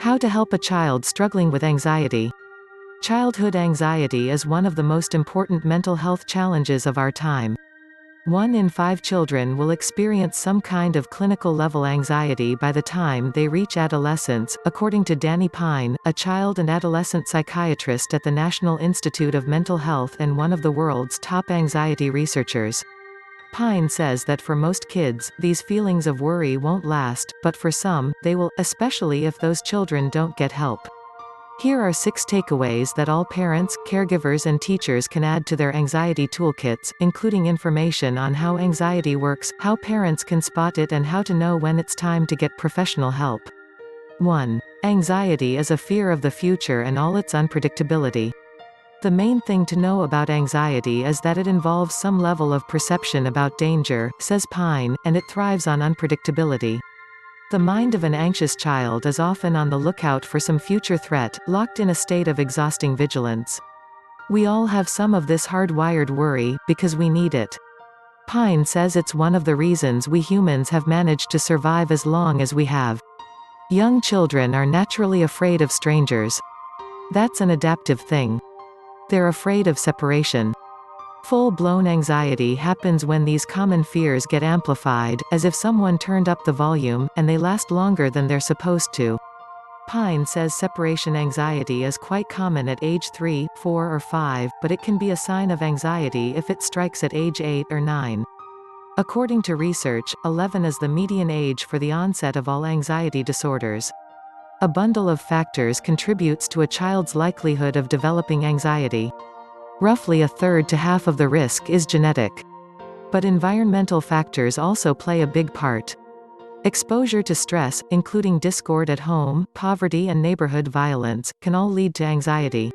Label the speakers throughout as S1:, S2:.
S1: How to help a child struggling with anxiety. Childhood anxiety is one of the most important mental health challenges of our time. 1 in 5 children will experience some kind of clinical level anxiety by the time they reach adolescence, according to Danny Pine, a child and adolescent psychiatrist at the National Institute of Mental Health and one of the world's top anxiety researchers. Pine says that for most kids, these feelings of worry won't last, but for some, they will, especially if those children don't get help. Here are 6 takeaways that all parents, caregivers and teachers can add to their anxiety toolkits, including information on how anxiety works, how parents can spot it and how to know when it's time to get professional help. 1. Anxiety is a fear of the future and all its unpredictability. The main thing to know about anxiety is that it involves some level of perception about danger, says Pine, and it thrives on unpredictability. The mind of an anxious child is often on the lookout for some future threat, locked in a state of exhausting vigilance. We all have some of this hardwired worry, because we need it. Pine says it's one of the reasons we humans have managed to survive as long as we have. Young children are naturally afraid of strangers. That's an adaptive thing. They're afraid of separation. Full-blown anxiety happens when these common fears get amplified, as if someone turned up the volume, and they last longer than they're supposed to. Pine says separation anxiety is quite common at age 3, 4 or 5, but it can be a sign of anxiety if it strikes at age 8 or 9. According to research, 11 is the median age for the onset of all anxiety disorders. A bundle of factors contributes to a child's likelihood of developing anxiety. Roughly a third to half of the risk is genetic. But environmental factors also play a big part. Exposure to stress, including discord at home, poverty and neighborhood violence, can all lead to anxiety.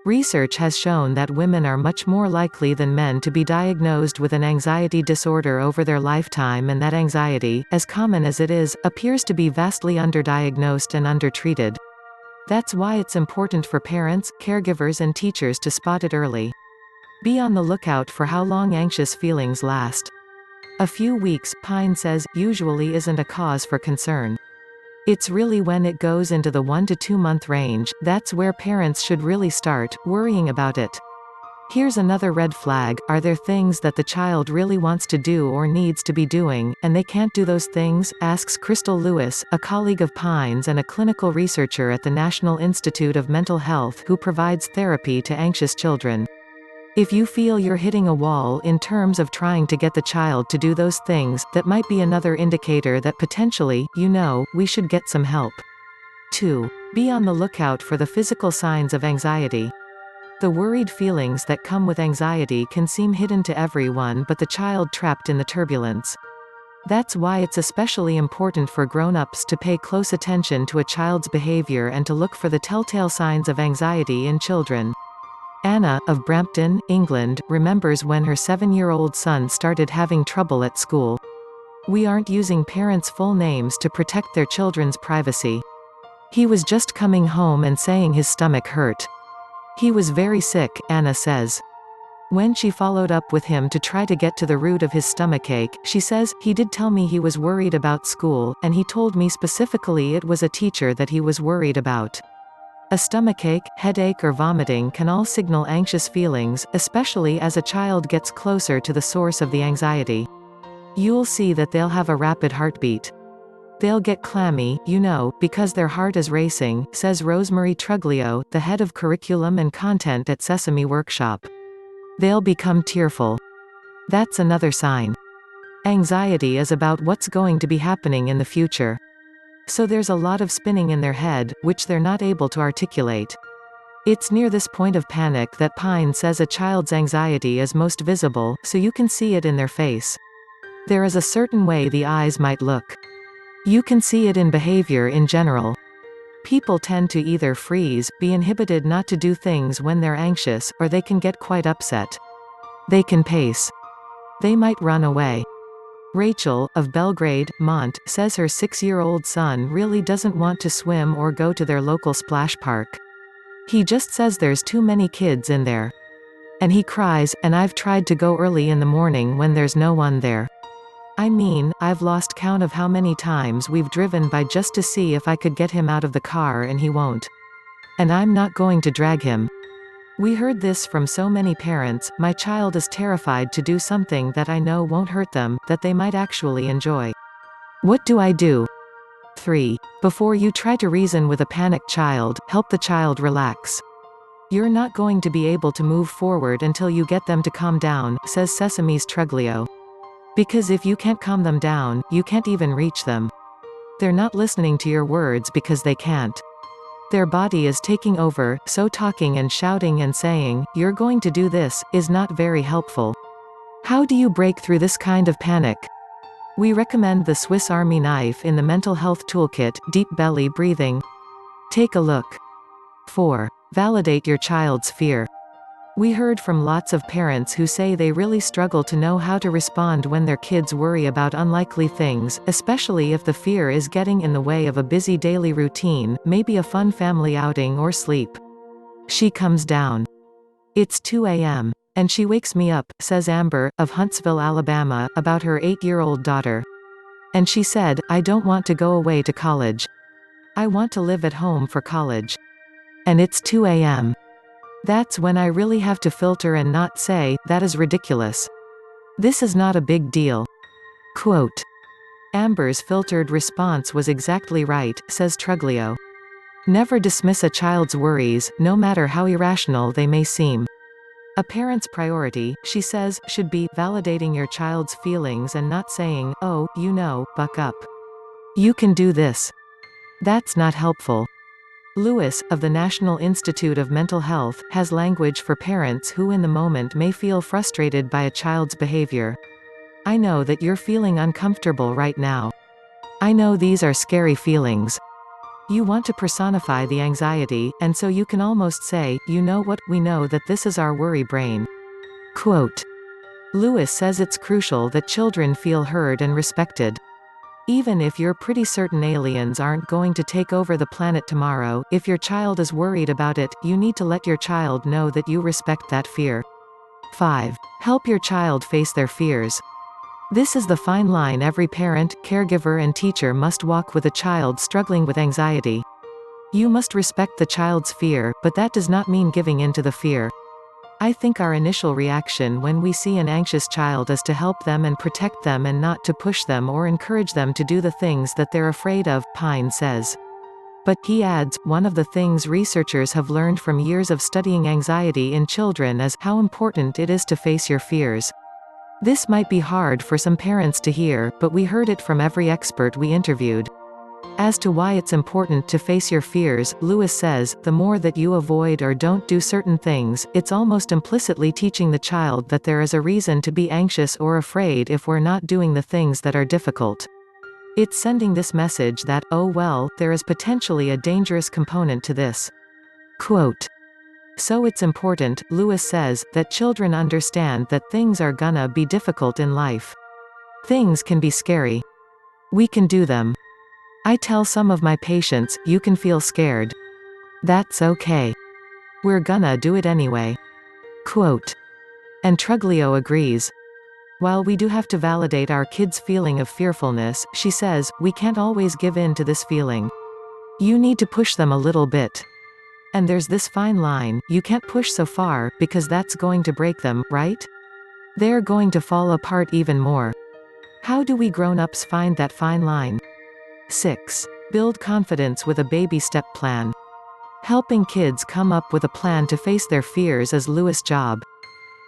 S1: Research has shown that women are much more likely than men to be diagnosed with an anxiety disorder over their lifetime, and that anxiety, as common as it is, appears to be vastly underdiagnosed and undertreated. That's why it's important for parents, caregivers and teachers to spot it early. Be on the lookout for how long anxious feelings last. A few weeks, Pine says, usually isn't a cause for concern. It's really when it goes into the 1 to 2 month range, that's where parents should really start worrying about it. Here's another red flag: are there things that the child really wants to do or needs to be doing, and they can't do those things? Asks Crystal Lewis, a colleague of Pine's and a clinical researcher at the National Institute of Mental Health who provides therapy to anxious children. If you feel you're hitting a wall in terms of trying to get the child to do those things, that might be another indicator that potentially, we should get some help. 2. Be on the lookout for the physical signs of anxiety. The worried feelings that come with anxiety can seem hidden to everyone but the child trapped in the turbulence. That's why it's especially important for grown-ups to pay close attention to a child's behavior and to look for the telltale signs of anxiety in children. Anna, of Brampton, England, remembers when her 7-year-old son started having trouble at school. We aren't using parents' full names to protect their children's privacy. He was just coming home and saying his stomach hurt. He was very sick, Anna says. When she followed up with him to try to get to the root of his stomachache, she says, he did tell me he was worried about school, and he told me specifically it was a teacher that he was worried about. A stomachache, headache or vomiting can all signal anxious feelings, especially as a child gets closer to the source of the anxiety. You'll see that they'll have a rapid heartbeat. They'll get clammy, because their heart is racing, says Rosemary Truglio, the head of curriculum and content at Sesame Workshop. They'll become tearful. That's another sign. Anxiety is about what's going to be happening in the future. So there's a lot of spinning in their head, which they're not able to articulate. It's near this point of panic that Pine says a child's anxiety is most visible, so you can see it in their face. There is a certain way the eyes might look. You can see it in behavior in general. People tend to either freeze, be inhibited not to do things when they're anxious, or they can get quite upset. They can pace. They might run away. Rachel, of Belgrade, Mont, says her 6-year-old son really doesn't want to swim or go to their local splash park. He just says there's too many kids in there. And he cries, and I've tried to go early in the morning when there's no one there. I mean, I've lost count of how many times we've driven by just to see if I could get him out of the car and he won't. And I'm not going to drag him. We heard this from so many parents. My child is terrified to do something that I know won't hurt them, that they might actually enjoy. What do I do? 3. Before you try to reason with a panicked child, help the child relax. You're not going to be able to move forward until you get them to calm down, says Sesame's Truglio. Because if you can't calm them down, you can't even reach them. They're not listening to your words because they can't. Their body is taking over, so talking and shouting and saying, "You're going to do this," is not very helpful. How do you break through this kind of panic? We recommend the Swiss Army knife in the Mental Health Toolkit, Deep Belly Breathing. Take a look. 4. Validate your child's fear. We heard from lots of parents who say they really struggle to know how to respond when their kids worry about unlikely things, especially if the fear is getting in the way of a busy daily routine, maybe a fun family outing or sleep. She comes down. It's 2 a.m. and she wakes me up, says Amber, of Huntsville, Alabama, about her 8-year-old daughter. And she said, "I don't want to go away to college. I want to live at home for college. And it's 2 a.m. That's when I really have to filter and not say, that is ridiculous. This is not a big deal." Quote. Amber's filtered response was exactly right, says Truglio. Never dismiss a child's worries, no matter how irrational they may seem. A parent's priority, she says, should be validating your child's feelings and not saying, "Oh, you know, buck up. You can do this." That's not helpful. Lewis, of the National Institute of Mental Health, has language for parents who in the moment may feel frustrated by a child's behavior. "I know that you're feeling uncomfortable right now. I know these are scary feelings. You want to personify the anxiety, and so you can almost say, you know what, we know that this is our worry brain." Quote. Lewis says it's crucial that children feel heard and respected. Even if you're pretty certain aliens aren't going to take over the planet tomorrow, if your child is worried about it, you need to let your child know that you respect that fear. 5. Help your child face their fears. This is the fine line every parent, caregiver and teacher must walk with a child struggling with anxiety. You must respect the child's fear, but that does not mean giving in to the fear. I think our initial reaction when we see an anxious child is to help them and protect them and not to push them or encourage them to do the things that they're afraid of, Pine says. But, he adds, one of the things researchers have learned from years of studying anxiety in children is how important it is to face your fears. This might be hard for some parents to hear, but we heard it from every expert we interviewed. As to why it's important to face your fears, Lewis says, the more that you avoid or don't do certain things, it's almost implicitly teaching the child that there is a reason to be anxious or afraid if we're not doing the things that are difficult. It's sending this message that, oh well, there is potentially a dangerous component to this. Quote. So it's important, Lewis says, that children understand that things are gonna be difficult in life. Things can be scary. We can do them. I tell some of my patients, you can feel scared. That's okay. We're gonna do it anyway. Quote. And Truglio agrees. While we do have to validate our kids' feeling of fearfulness, she says, we can't always give in to this feeling. You need to push them a little bit. And there's this fine line, you can't push so far, because that's going to break them, right? They're going to fall apart even more. How do we grown-ups find that fine line? 6. Build confidence with a baby step plan. Helping kids come up with a plan to face their fears is Lewis' job.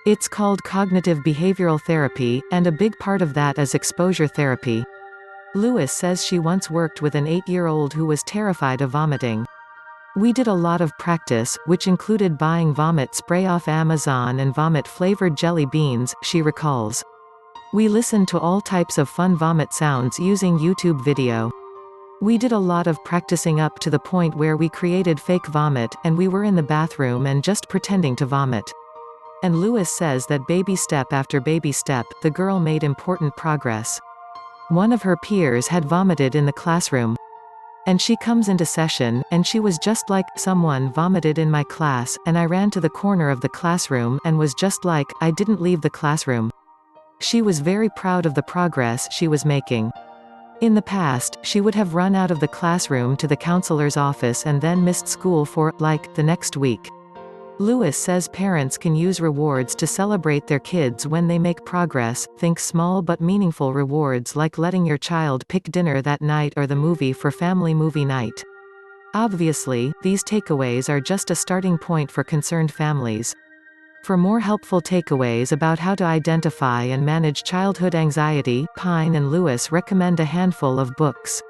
S1: It's called cognitive behavioral therapy, and a big part of that is exposure therapy. Lewis says she once worked with an 8-year-old who was terrified of vomiting. We did a lot of practice, which included buying vomit spray off Amazon and vomit-flavored jelly beans, she recalls. We listened to all types of fun vomit sounds using YouTube video. We did a lot of practicing up to the point where we created fake vomit, and we were in the bathroom and just pretending to vomit. And Lewis says that baby step after baby step, the girl made important progress. One of her peers had vomited in the classroom. And she comes into session, and she was just like, someone vomited in my class, and I ran to the corner of the classroom and was just like, I didn't leave the classroom. She was very proud of the progress she was making. In the past, she would have run out of the classroom to the counselor's office and then missed school for, like, the next week. Lewis says parents can use rewards to celebrate their kids when they make progress. Think small but meaningful rewards like letting your child pick dinner that night or the movie for family movie night. Obviously, these takeaways are just a starting point for concerned families. For more helpful takeaways about how to identify and manage childhood anxiety, Pine and Lewis recommend a handful of books.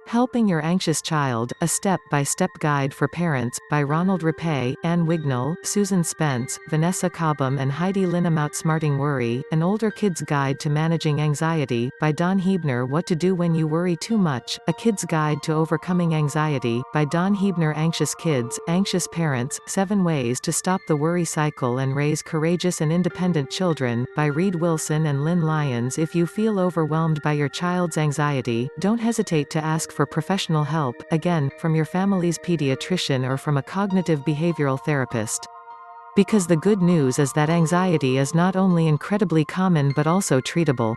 S1: Helping Your Anxious Child, A Step-by-Step Guide for Parents, by Ronald Rapay, Anne Wignall, Susan Spence, Vanessa Cobham and Heidi Linham. Outsmarting Worry, An Older Kid's Guide to Managing Anxiety, by Don Hebner. What to Do When You Worry Too Much, A Kid's Guide to Overcoming Anxiety, by Don Hebner. Anxious Kids, Anxious Parents, 7 Ways to Stop the Worry Cycle and Raise Courageous and Independent Children, by Reed Wilson and Lynn Lyons. If you feel overwhelmed by your child's anxiety, don't hesitate to ask for professional help, again, from your family's pediatrician or from a cognitive behavioral therapist. Because the good news is that anxiety is not only incredibly common but also treatable.